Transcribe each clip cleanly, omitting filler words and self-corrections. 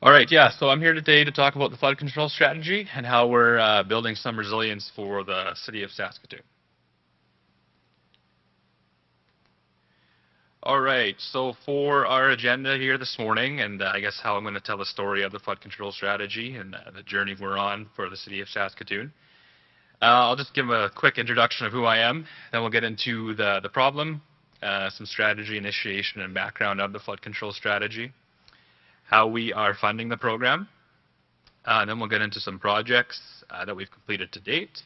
All right, yeah, so I'm here today to talk about the flood control strategy and how we're building some resilience for the city of Saskatoon. All right, so for our agenda here this morning, and I guess how I'm going to tell the story of the flood control strategy and the journey we're on for the city of Saskatoon. I'll just give a quick introduction of who I am, then we'll get into the problem, some strategy initiation and background of the flood control strategy, how we are funding the program, then we'll get into some projects that we've completed to date,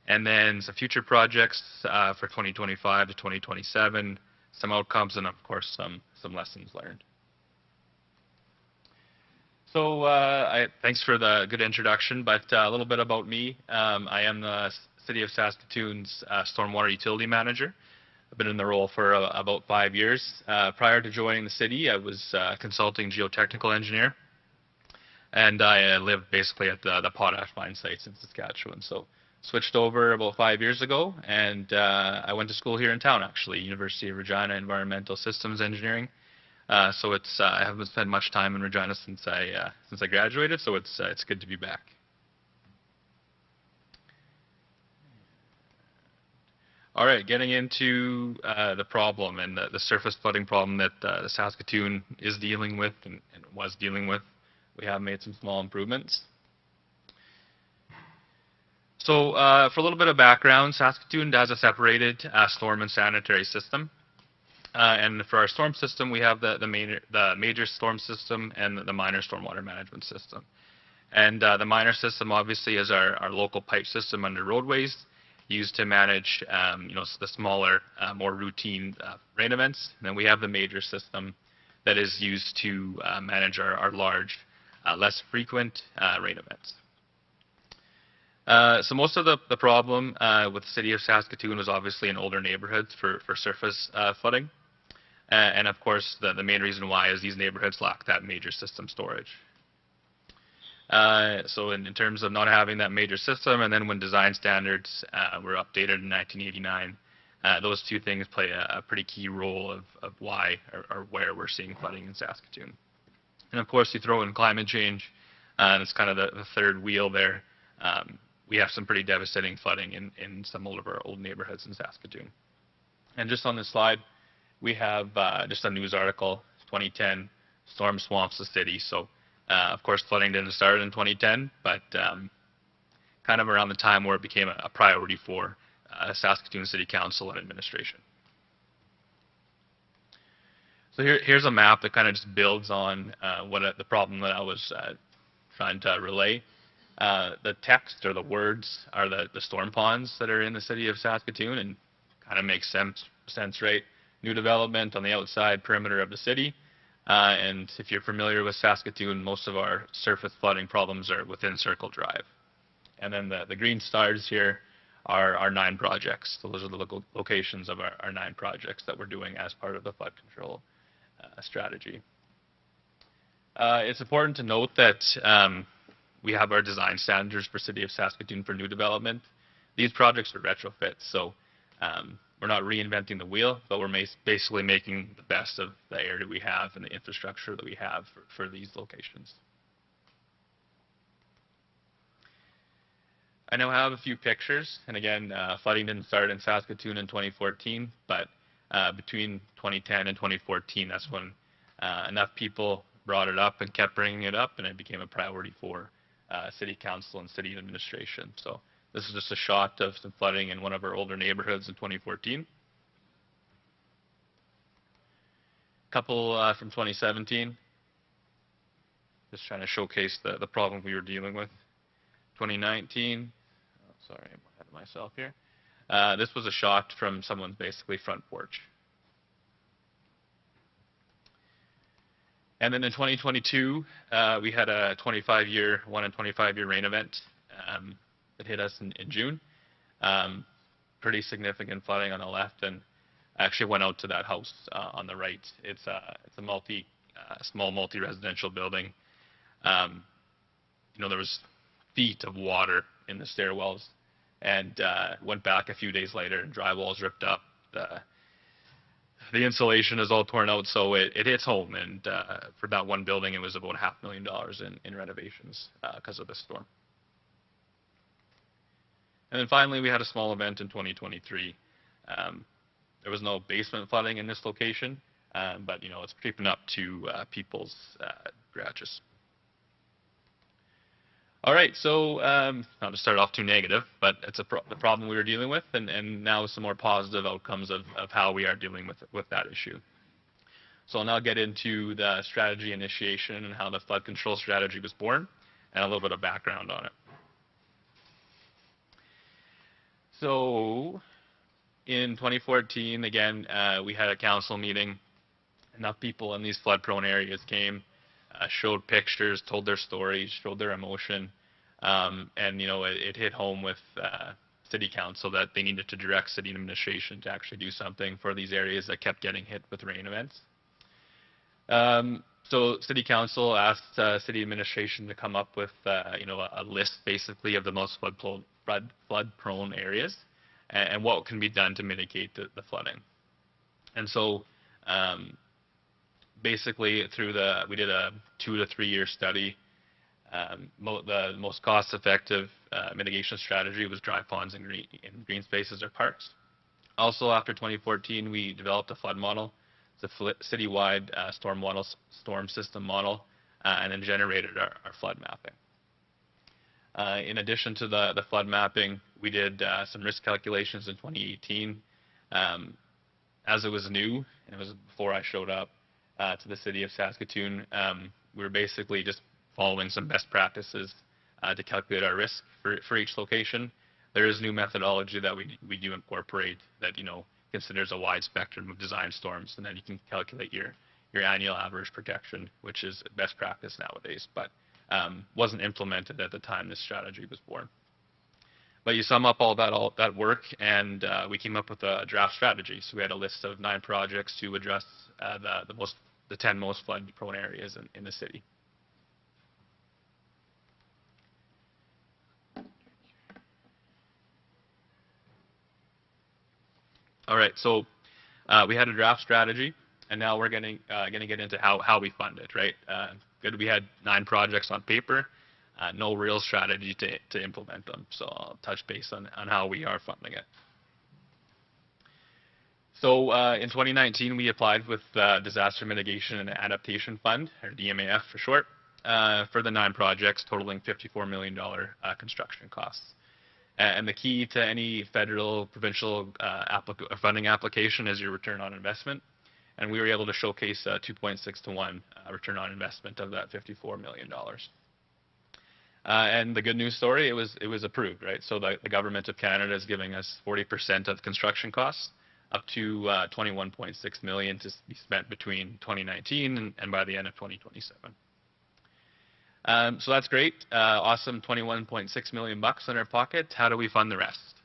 and then some future projects for 2025 to 2027, some outcomes, and of course some lessons learned. So thanks for the good introduction, but a little bit about me. I am the City of Saskatoon's Stormwater Utility Manager. I've been in the role for about 5 years. Prior to joining the city, I was a consulting geotechnical engineer, and I live basically at the potash mine sites in Saskatchewan. So switched over about 5 years ago, and I went to school here in town, actually, University of Regina Environmental Systems Engineering. So I haven't spent much time in Regina since I graduated, so it's good to be back. All right, getting into the problem and the surface flooding problem that the Saskatoon is dealing with and was dealing with. We have made some small improvements. So for a little bit of background, Saskatoon has a separated storm and sanitary system. And for our storm system, we have the major storm system and the minor stormwater management system. And the minor system obviously is our local pipe system under roadways, used to manage the smaller, more routine rain events. And then we have the major system that is used to manage our large, less frequent rain events. So most of the problem with the city of Saskatoon was obviously in older neighborhoods for surface flooding. And of course, the main reason why is these neighborhoods lack that major system storage. So in terms of not having that major system, and then when design standards were updated in 1989, those two things play a pretty key role of why or where we're seeing flooding in Saskatoon. And of course, you throw in climate change, and it's kind of the third wheel there. We have some pretty devastating flooding in some of our old neighborhoods in Saskatoon. And just on this slide, we have just a news article, 2010, storm swamps the city. So, of course, flooding didn't start in 2010, but kind of around the time where it became a priority for Saskatoon City Council and administration. So here's a map that kind of just builds on the problem that I was trying to relay. The text or the words are the storm ponds that are in the city of Saskatoon, and kind of makes sense, right? New development on the outside perimeter of the city. And if you're familiar with Saskatoon, most of our surface flooding problems are within Circle Drive. And then the green stars here are our 9 projects. So those are the locations of our 9 projects that we're doing as part of the flood control strategy. It's important to note that we have our design standards for City of Saskatoon for new development. These projects are retrofits, so we're not reinventing the wheel, but we're basically making the best of the area we have and the infrastructure that we have for these locations. I now have a few pictures, and again, flooding didn't start in Saskatoon in 2014, but between 2010 and 2014, that's when enough people brought it up and kept bringing it up, and it became a priority for City Council and City Administration. So this is just a shot of some flooding in one of our older neighborhoods in 2014. A couple from 2017. Just trying to showcase the problem we were dealing with. 2019. Oh, sorry, I'm ahead of myself here. This was a shot from someone's basically front porch. And then in 2022, we had a 1 in 25 year rain event that hit us in June. Pretty significant flooding on the left, and I actually went out to that house on the right. It's a small multi-residential building. There was feet of water in the stairwells, and went back a few days later, and drywall's ripped up. the insulation is all torn out, so it hits home. And for that one building, it was about $500,000 in renovations because of the storm. And then finally, we had a small event in 2023. There was no basement flooding in this location, but it's creeping up to people's garages. All right, so not to start off too negative, but it's the problem we were dealing with, and now some more positive outcomes of how we are dealing with that issue. So I'll now get into the strategy initiation and how the flood control strategy was born, and a little bit of background on it. So in 2014, again, we had a council meeting. Enough people in these flood-prone areas came, showed pictures, told their stories, showed their emotion, and it hit home with city council that they needed to direct city administration to actually do something for these areas that kept getting hit with rain events. So city council asked city administration to come up with a list basically of the most flood-prone areas and what can be done to mitigate the flooding. And so basically we did a 2 to 3 year study. The most cost-effective mitigation strategy was dry ponds and green spaces or parks. Also, after 2014, we developed a flood model. It's a citywide storm system model, and then generated our flood mapping. In addition to the flood mapping, we did some risk calculations in 2018. As it was new, and it was before I showed up to the city of Saskatoon, we were basically just following some best practices to calculate our risk for each location. There is new methodology that we do incorporate that considers a wide spectrum of design storms, and then you can calculate your annual average protection, which is best practice nowadays, but wasn't implemented at the time this strategy was born. But you sum up all that work, and we came up with a draft strategy. So we had a list of 9 projects to address the 10 most flood-prone areas in the city. All right, so we had a draft strategy, and now we're going to get into how we fund it, right? Good, we had 9 projects on paper, no real strategy to implement them. So I'll touch base on how we are funding it. So in 2019, we applied with Disaster Mitigation and Adaptation Fund, or DMAF for short, for the 9 projects totaling $54 million construction costs. And the key to any federal, provincial funding application is your return on investment. And we were able to showcase a 2.6 to 1 return on investment of that $54 million. And the good news story, it was approved, right? So the government of Canada is giving us 40% of construction costs, up to $21.6 million to be spent between 2019 and by the end of 2027. So that's great. Awesome, $21.6 million bucks in our pocket. How do we fund the rest?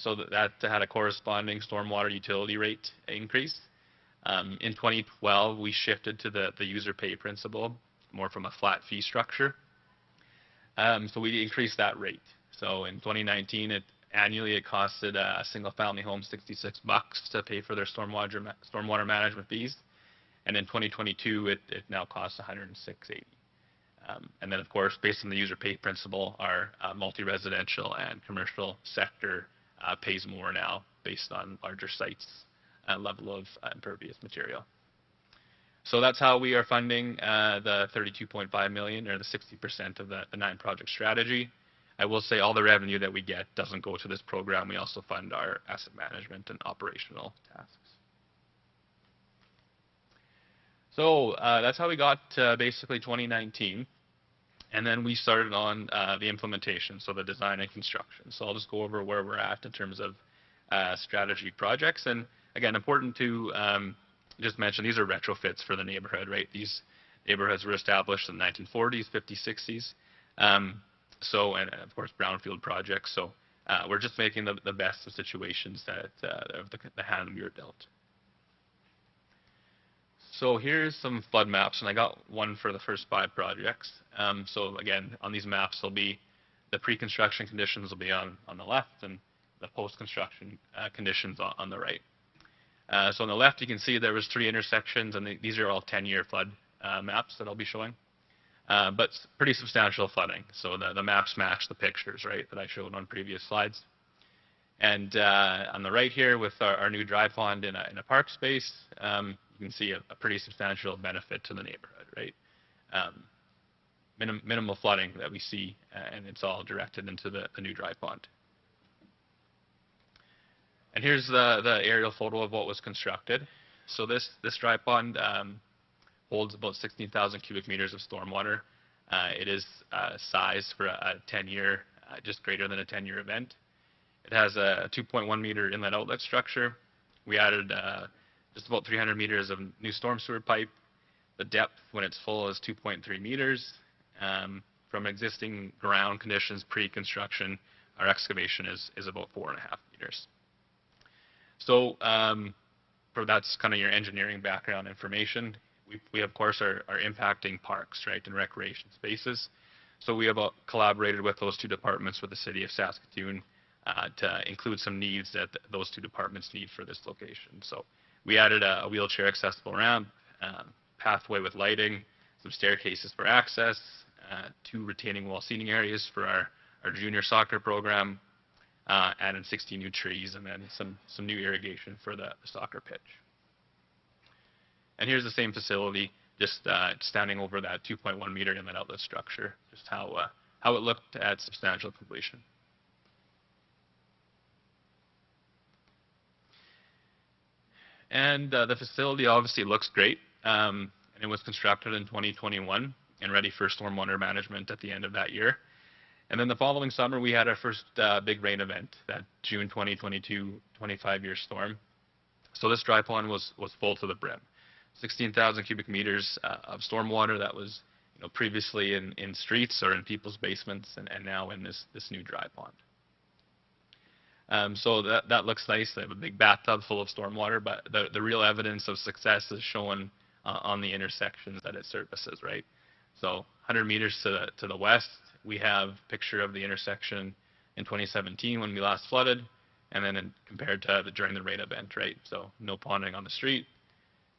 So that had a corresponding stormwater utility rate increase. In 2012, we shifted to the user pay principle, more from a flat fee structure. So we increased that rate. So in 2019, annually it costed a single-family home $66 to pay for their stormwater management fees, and in 2022, it now costs $106.80. And then, of course, based on the user pay principle, our multi-residential and commercial sector pays more now based on larger sites and level of impervious material. So that's how we are funding the $32.5 million, or the 60% of the 9 project strategy. I will say all the revenue that we get doesn't go to this program. We also fund our asset management and operational tasks. So that's how we got to basically 2019. And then we started on the implementation, so the design and construction. So I'll just go over where we're at in terms of strategy projects. And again, important to just mention, these are retrofits for the neighborhood, right? These neighborhoods were established in the 1940s, 50s, 60s. So, and of course, brownfield projects. So we're just making the best of situations that of the hand we were dealt. So here's some flood maps, and I got one for the first 5 projects. So again, on these maps, there'll be the pre-construction conditions will be on the left, and the post-construction conditions on the right. So on the left, you can see there was 3 intersections, and these are all 10-year flood maps that I'll be showing. But pretty substantial flooding. So the maps match the pictures, right, that I showed on previous slides. And on the right here, with our new dry pond in a park space, you can see a pretty substantial benefit to the neighborhood, right? Minimal flooding that we see, and it's all directed into the new dry pond. And here's the aerial photo of what was constructed. So this dry pond holds about 16,000 cubic meters of stormwater. It is sized for a 10-year, just greater than a 10-year event. It has a 2.1 meter inlet outlet structure. We added just about 300 meters of new storm sewer pipe. The depth when it's full is 2.3 meters. From existing ground conditions pre-construction, our excavation is about 4.5 meters. So for that's kind of your engineering background information. We of course are impacting parks, right, and recreation spaces. So we have collaborated with those 2 departments with the city of Saskatoon to include some needs that those 2 departments need for this location. So we added a wheelchair accessible ramp, pathway with lighting, some staircases for access, 2 retaining wall seating areas for our junior soccer program, added 60 new trees, and then some new irrigation for the soccer pitch. And here's the same facility, just standing over that 2.1 meter inlet outlet structure, just how it looked at substantial completion. And the facility obviously looks great, and it was constructed in 2021 and ready for stormwater management at the end of that year. And then the following summer, we had our first big rain event, that June 2022 25-year storm. So this dry pond was full to the brim. 16,000 cubic meters of stormwater that was previously in streets or in people's basements, and now in this new dry pond. So that looks nice. They have a big bathtub full of stormwater, but the real evidence of success is shown on the intersections that it services, right? So 100 meters to the west, we have a picture of the intersection in 2017 when we last flooded, and then compared to during the rain event, right? So no ponding on the street.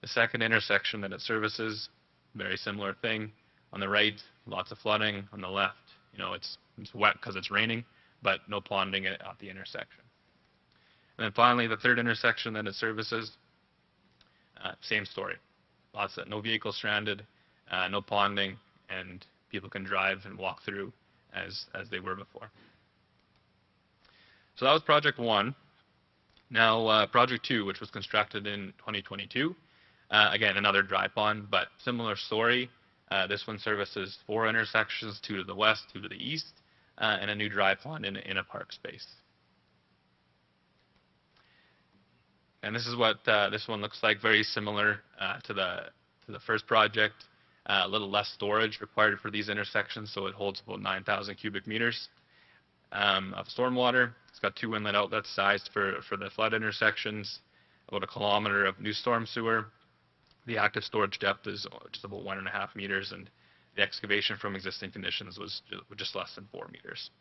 The second intersection that it services, very similar thing. On the right, lots of flooding. On the left, it's wet because it's raining, but no ponding at the intersection. And then finally, the third intersection that it services, same story. No vehicles stranded, no ponding, and people can drive and walk through as they were before. So that was project 1. Now project 2, which was constructed in 2022. Again, another dry pond, but similar story. This one services 4 intersections, 2 to the west, 2 to the east, and a new dry pond in a park space. And this is what this one looks like, very similar to the first project. A little less storage required for these intersections, so it holds about 9,000 cubic meters of stormwater. It's got 2 inlet outlets sized for the flood intersections, about 1 kilometer of new storm sewer. The active storage depth is just about 1.5 meters, and the excavation from existing conditions was just less than 4 meters.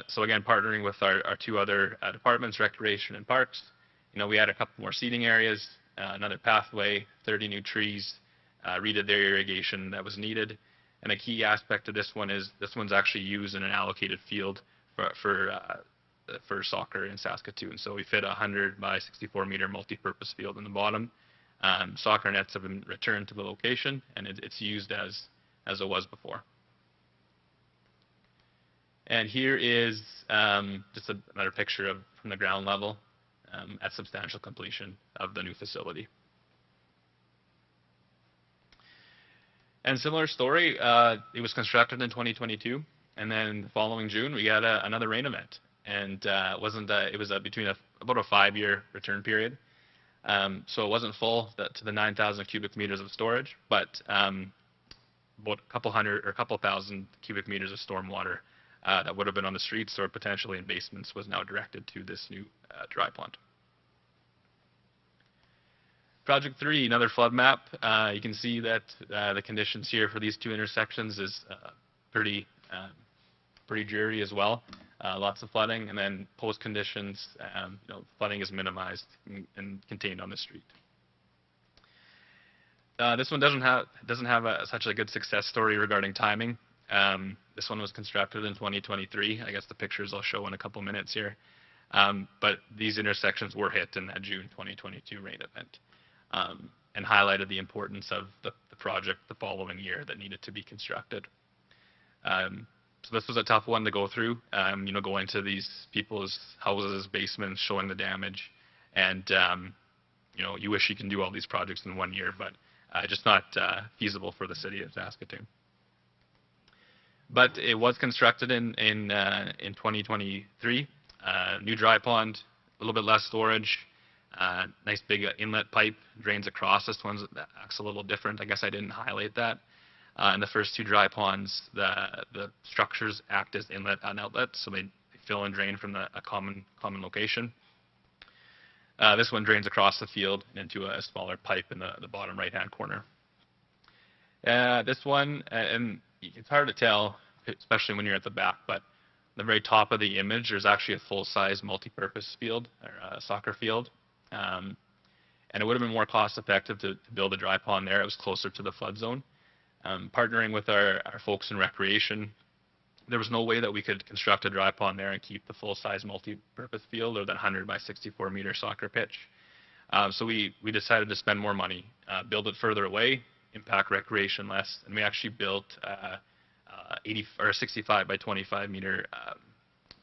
So again, partnering with our 2 other departments, recreation and parks, we had a couple more seating areas, another pathway, 30 new trees, redid their irrigation that was needed. And a key aspect of this one is this one's actually used in an allocated field for soccer in Saskatoon. So we fit a 100 by 64 meter multi-purpose field in the bottom. Soccer nets have been returned to the location, and it's used as it was before. And here is just another picture from the ground level at substantial completion of the new facility. And similar story, it was constructed in 2022, and then the following June we got another rain event, and it was between about a 5-year return period. So it wasn't full to the 9,000 cubic meters of storage, but about a couple thousand cubic meters of stormwater that would have been on the streets or potentially in basements was now directed to this new dry pond. Project 3, another flood map. You can see that the conditions here for these 2 intersections is pretty dreary as well. lots of flooding, and then post conditions, flooding is minimized and contained on the street. This one doesn't have such a good success story regarding timing. This one was constructed in 2023. I guess the pictures I'll show in a couple minutes here. But these intersections were hit in that June 2022 rain event, and highlighted the importance of the project the following year that needed to be constructed. So this was a tough one to go through, going to these people's houses, basements, showing the damage, and you wish you can do all these projects in 1 year, but just not feasible for the city of Saskatoon. But it was constructed in 2023. New dry pond, a little bit less storage, nice big inlet pipe drains across. This one acts a little different. I guess I didn't highlight that. In the first two dry ponds, the structures act as inlet and outlet, so they fill and drain from a common location. This one drains across the field into a smaller pipe in the bottom right-hand corner. This one, and it's hard to tell, especially when you're at the back, but the very top of the image, there's actually a full-size multi-purpose field, or a soccer field. And it would have been more cost-effective to build a dry pond there. It was closer to the flood zone. Partnering with our folks in recreation, there was no way that we could construct a dry pond there and keep the full-size multi-purpose field or that 100 by 64 meter soccer pitch. So we decided to spend more money, build it further away, impact recreation less, and we actually built 65 by 25 meter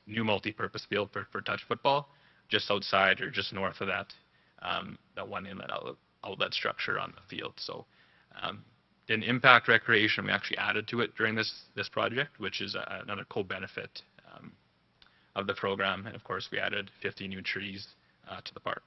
new multi-purpose field for touch football, just outside or just north of that one inlet outlet structure on the field. So didn't impact recreation. We actually added to it during this project, which is another co-benefit of the program. And of course, we added 50 new trees to the park.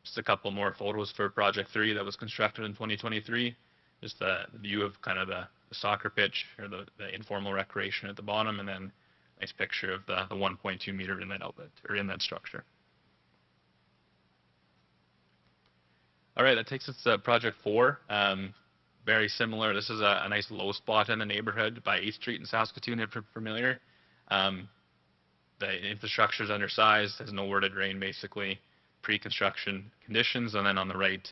Just a couple more photos for Project 3 that was constructed in 2023. Just the view of kind of the soccer pitch or the informal recreation at the bottom, and then a nice picture of the 1.2 meter inlet outlet or inlet structure. All right, that takes us to Project 4. Very similar. This is a nice low spot in the neighborhood by 8th Street in Saskatoon, if you're familiar. The infrastructure is undersized, has nowhere to drain, basically, pre-construction conditions, and then on the right,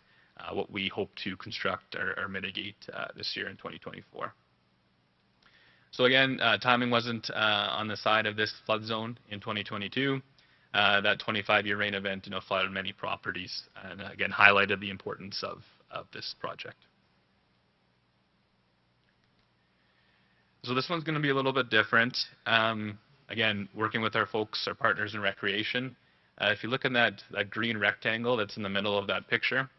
what we hope to construct or mitigate this year in 2024. So again, timing wasn't on the side of this flood zone in 2022. That 25-year rain event, flooded many properties, and again highlighted the importance of this project. So this one's going to be a little bit different. Again, working with our folks, our partners in recreation. If you look in that green rectangle that's in the middle of that picture,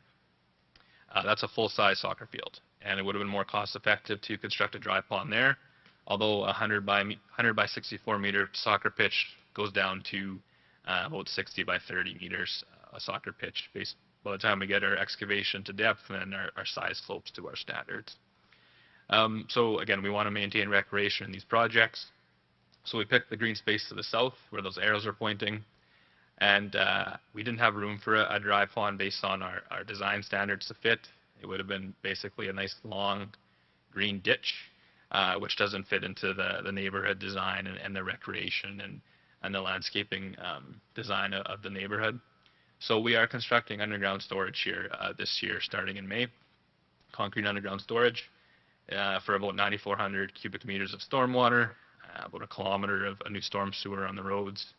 that's a full-size soccer field, and it would have been more cost-effective to construct a dry pond there. Although a 100 by 64 meter soccer pitch goes down to about 60 by 30 meters, a soccer pitch. By the time we get our excavation to depth, then our size slopes to our standards. So again, we want to maintain recreation in these projects. So we picked the green space to the south, where those arrows are pointing. And we didn't have room for a dry pond based on our design standards to fit. It would have been basically a nice long green ditch, which doesn't fit into the neighborhood design and the recreation and the landscaping design of the neighborhood. So we are constructing underground storage here this year, starting in May. Concrete underground storage for about 9,400 cubic meters of stormwater, about a kilometer of a new storm sewer on the roads,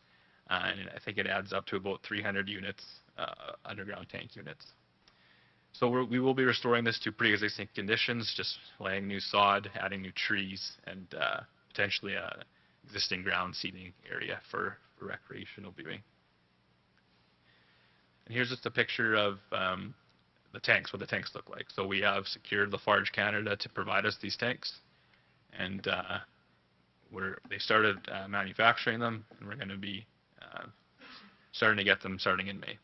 and I think it adds up to about 300 units, underground tank units. So we will be restoring this to pre-existing conditions, just laying new sod, adding new trees, and potentially a existing ground seating area for recreational viewing. And here's just a picture of the tanks, what the tanks look like. So we have secured Lafarge Canada to provide us these tanks, and they started manufacturing them, and we're going to be starting to get them starting in May.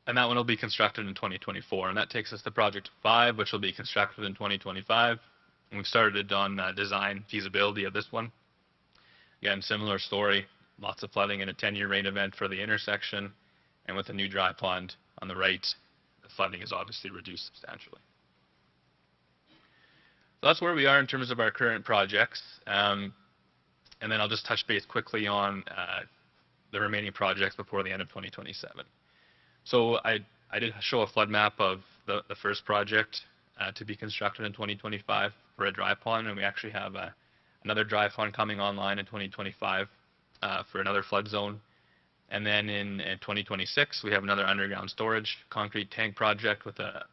And that one will be constructed in 2024. And that takes us to Project 5, which will be constructed in 2025. And we've started on design feasibility of this one. Again, similar story, lots of flooding in a 10-year rain event for the intersection. And with a new dry pond on the right, the flooding is obviously reduced substantially. So that's where we are in terms of our current projects. And then I'll just touch base quickly on the remaining projects before the end of 2027. So I did show a flood map of the first project to be constructed in 2025 for a dry pond, and we actually have another dry pond coming online in 2025 for another flood zone. And then in 2026, we have another underground storage concrete tank project with a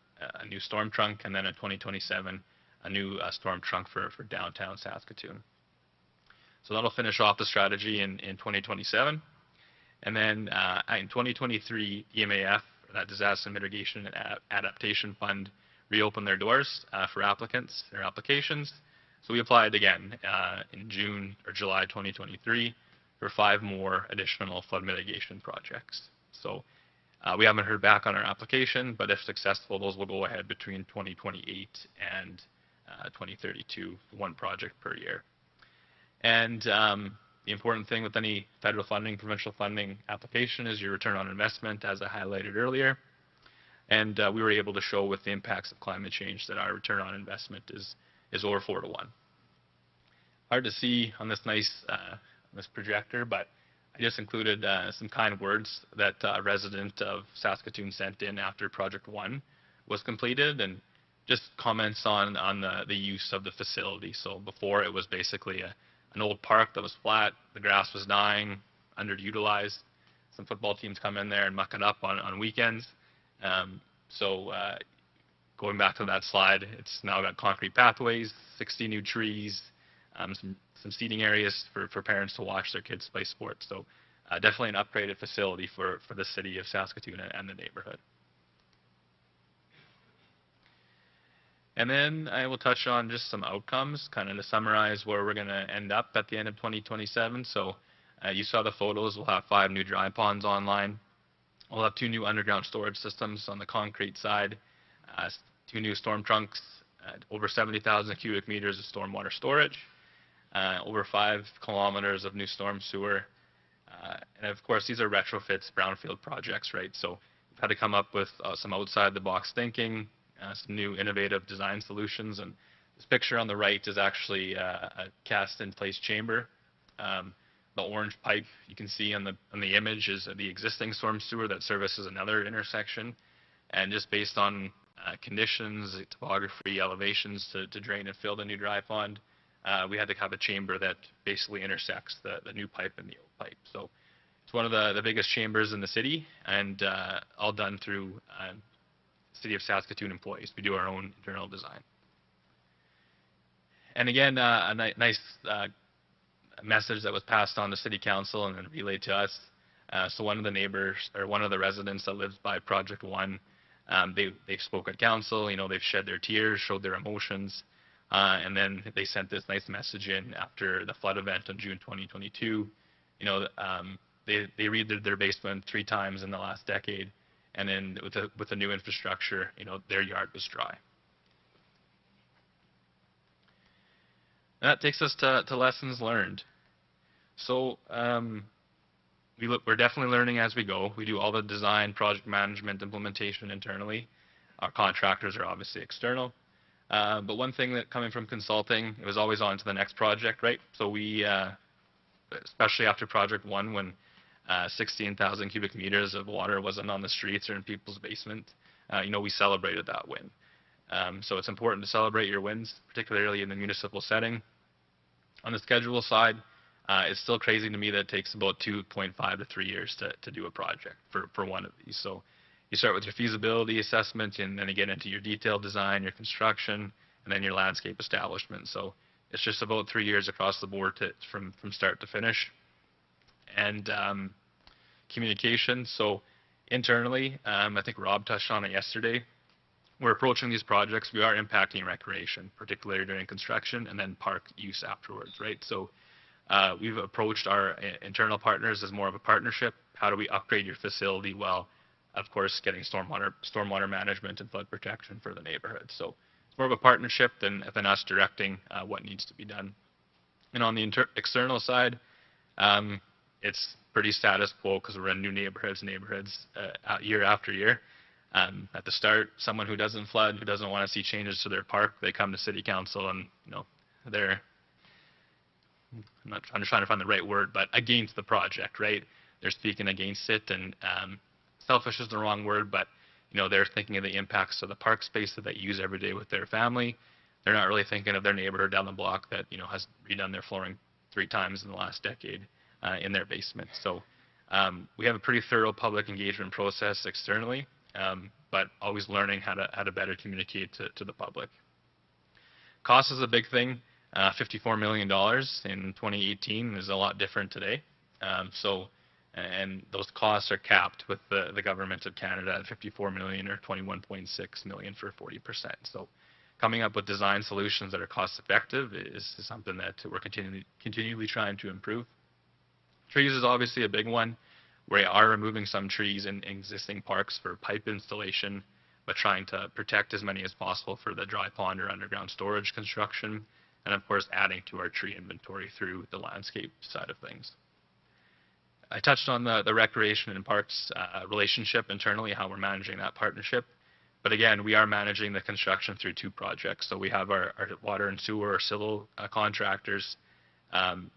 new storm trunk, and then in 2027, a new storm trunk for downtown Saskatoon. So that'll finish off the strategy in 2027. And then in 2023, EMAF, that Disaster Mitigation and Adaptation Fund, reopened their doors for applicants, their applications. So we applied again in June or July 2023 for 5 more additional flood mitigation projects. So we haven't heard back on our application, but if successful, those will go ahead between 2028 and 2032, 1 project per year. And the important thing with any federal funding, provincial funding application is your return on investment, as I highlighted earlier. And we were able to show with the impacts of climate change that our return on investment is over 4 to 1. Hard to see on this nice this projector, but I just included some kind words that a resident of Saskatoon sent in after Project 1 was completed, and just comments on the use of the facility. So before, it was basically an old park that was flat, the grass was dying, underutilized. Some football teams come in there and muck it up on weekends. So going back to that slide, it's now got concrete pathways, 60 new trees, some seating areas for parents to watch their kids play sports. So definitely an upgraded facility for the city of Saskatoon and the neighborhood. And then I will touch on just some outcomes, kind of to summarize where we're going to end up at the end of 2027. So you saw the photos. We'll have 5 new dry ponds online. We'll have 2 new underground storage systems on the concrete side, 2 new storm trunks, over 70,000 cubic meters of stormwater storage, over 5 kilometers of new storm sewer. And of course, these are retrofits, brownfield projects, right? So we've had to come up with some outside-the-box thinking, some new innovative design solutions. And this picture on the right is actually a cast-in-place chamber. The orange pipe you can see on the image is the existing storm sewer that services another intersection. And just based on conditions, topography, elevations to drain and fill the new dry pond, we had to have a chamber that basically intersects the new pipe and the old pipe. So it's one of the biggest chambers in the city, and all done through City of Saskatoon employees. We do our own internal design. And again, a nice message that was passed on to City Council and then relayed to us. So one of the neighbors, or one of the residents that lives by Project 1, they spoke at council. They've shed their tears, showed their emotions, and then they sent this nice message in after the flood event in June 2022. They redid their basement 3 times in the last decade, and then with the new infrastructure, their yard was dry. And that takes us to lessons learned. So we're definitely learning as we go. We do all the design, project management, implementation internally. Our contractors are obviously external. But one thing that coming from consulting, it was always on to the next project, right? So we, especially after Project 1, when 16,000 cubic meters of water wasn't on the streets or in people's basement, we celebrated that win. So it's important to celebrate your wins, particularly in the municipal setting. On the schedule side, it's still crazy to me that it takes about 2.5 to 3 years to do a project for one of these. So you start with your feasibility assessment, and then you get into your detailed design, your construction, and then your landscape establishment. So it's just about 3 years across the board from start to finish. And communication. So internally, I think Rob touched on it yesterday. We're approaching these projects. We are impacting recreation, particularly during construction, and then park use afterwards, right? So we've approached our internal partners as more of a partnership. How do we upgrade your facility while, of course, getting stormwater management and flood protection for the neighborhood? So it's more of a partnership than us directing what needs to be done. And on the external side, it's pretty status quo because we're in new neighborhoods year after year. At the start, someone who doesn't flood, who doesn't want to see changes to their park, they come to city council and, they're, I'm just trying to find the right word, but against the project, right? They're speaking against it, and selfish is the wrong word, but they're thinking of the impacts to the park space that they use every day with their family. They're not really thinking of their neighborhood down the block that has redone their flooring 3 times in the last decade in their basement. So we have a pretty thorough public engagement process externally, but always learning how to better communicate to the public. Cost is a big thing. $54 million in 2018 is a lot different today. And those costs are capped with the government of Canada at $54 million or $21.6 million for 40%. So coming up with design solutions that are cost effective is something that we're continually trying to improve. Trees is obviously a big one. We are removing some trees in existing parks for pipe installation, but trying to protect as many as possible for the dry pond or underground storage construction, and of course adding to our tree inventory through the landscape side of things. I touched on the recreation and parks relationship internally, how we're managing that partnership. But again, we are managing the construction through 2 projects. So we have our water and sewer or civil contractors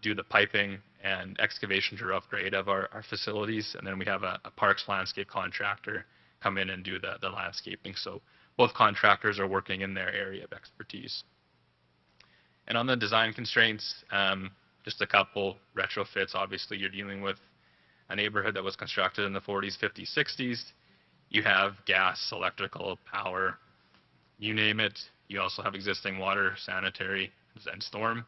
do the piping and excavation to rough grade of our facilities. And then we have a parks landscape contractor come in and do the landscaping. So both contractors are working in their area of expertise. And on the design constraints, just a couple retrofits. Obviously, you're dealing with a neighborhood that was constructed in the 40s, 50s, 60s. You have gas, electrical, power, you name it. You also have existing water, sanitary, and storm.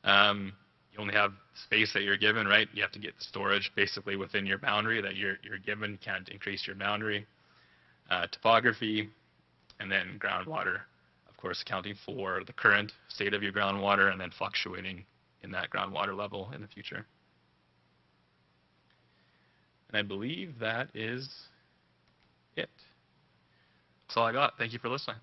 You only have space that you're given, right? You have to get the storage basically within your boundary that you're given. You can't increase your boundary. Topography, and then groundwater, of course, accounting for the current state of your groundwater and then fluctuating in that groundwater level in the future. And I believe that is it. That's all I got. Thank you for listening.